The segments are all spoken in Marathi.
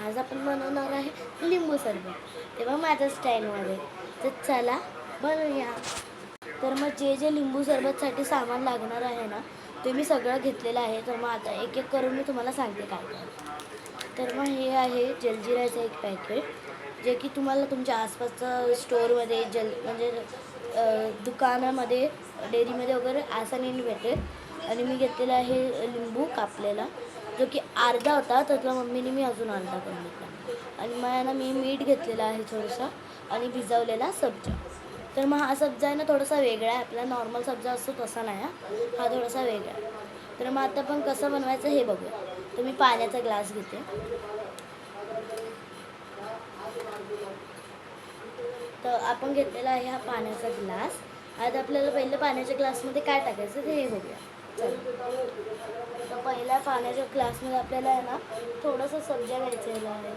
आज आपण बनवणार आहे लिंबू सरबत, तेव्हा माझ्या स्टाईलमध्ये. तर चला बनवूया. तर मग जे लिंबू सरबतसाठी सामान लागणार आहे ना, ते मी सगळं घेतलेलं आहे. तर मग आता एक एक करून मी तुम्हाला सांगते काय काय. तर मग हे आहे जलजिराचं एक पॅकेट, जे की तुम्हाला तुमच्या आसपासच्या स्टोअरमध्ये म्हणजे दुकानामध्ये, डेअरीमध्ये वगैरे आसानीने भेटेल. आणि मी घेतलेला आहे लिंबू कापलेला, जो की अर्धा होता, त्यातला मम्मीने मी अजून अर्धा करून घेतला. आणि मग ना मी मीठ घेतलेलं आहे थोडंसं, आणि भिजवलेला सब्जा. तर मग हा सब्जा आहे ना थोडासा वेगळा आहे, आपला नॉर्मल सब्जा असतो तसा नाही हा थोडासा वेगळा आहे. तर मग आता पण कसं बनवायचं हे बघूया. तर मी पाण्याचा ग्लास घेते. तर आपण घेतलेला आहे हा पाण्याचा ग्लास. आता आपल्याला पहिलं पाण्याच्या ग्लासमध्ये काय टाकायचं ते हे बघूया. चला, तर पहिल्या पाण्याच्या ग्लासमध्ये आपल्याला आहे ना थोडंसं सब्जा घ्यायचं आहे.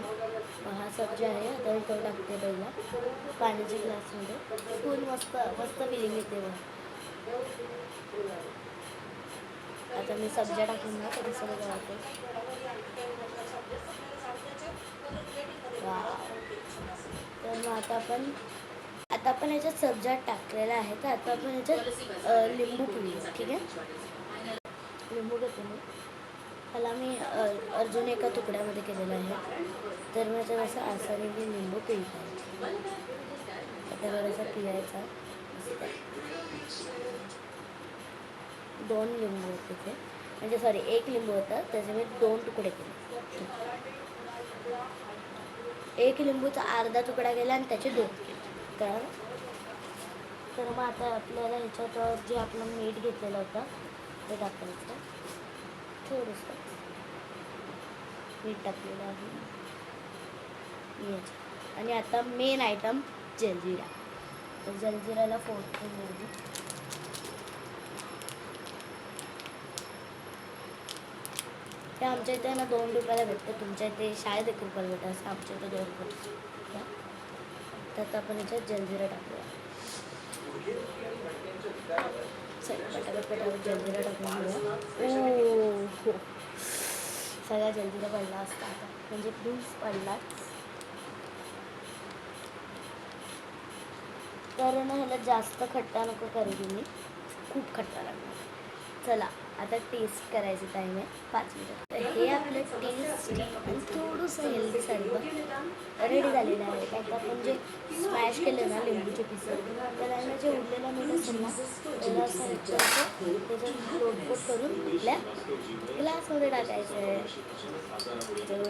हा सब्जा आहे, आता मी तो टाकते पहिला पाण्याच्या ग्लासमध्ये. फुल मस्त मस्त फिलिंग येते बघ. आता मी सब्जा टाकून ना कधी सगळं वाटते. तर मग आता आपण ह्याच्यात सब्जा टाकलेला आहे. तर आता आपण ह्याच्यात लिंबू पिळूया. ठीक आहे, लिंबू घेते मी. त्याला मी अजून एका तुकड्यामध्ये केलेलं आहे. तर मग त्याला असं आसानीने लिंबू पिळता. आता थोडासा पिळायचा. 2 लिंबू होते ते, म्हणजे सॉरी 1 लिंबू होता, त्याचे मी 2 तुकडे केले. 1 लिंबूचा अर्धा तुकडा केला आणि त्याचे 2 केले. तर मग आता आपल्याला ह्याच्यात जे आपलं मीठ घेतलेलं होतं ते टाकायचं. थोडंसं मीठ टाकलेलं आहे. आणि आता मेन आयटम जलजिरा. तर जलजिराला फोडून घेऊ. ते आमच्या इथे ना 2 रुपयाला भेटतं. तुमच्या इथे शाळेत 1 रुपयाला भेटतं, असं आमच्या इथे 2 रुपये. त्यात आपण याच्यात जलजिरा टाकूया. पटापट जलजिरा टाकून घेऊया. हो, सगळा जलजिरा पडला असता आता, म्हणजे प्लीज पडलाच. तर ना ह्याला जास्त खट्टा नको करू तुम्ही, खूप खट्टा लागणार. चला आता टेस्ट करायचं टाईम आहे 5 मिनिटं. तर हे आपलं टेस्टी आणि थोडंसं हेल्दी सरबत रेडी झालेलं आहे. त्यात आपण जे स्मॅश केले ना लिंबूचे पिसेस, त्याला जे उरलेलं मीठ असेल ना त्याला असं त्याच्यात लोटपोट करून आपल्या ग्लासमध्ये टाकायचं आहे. तर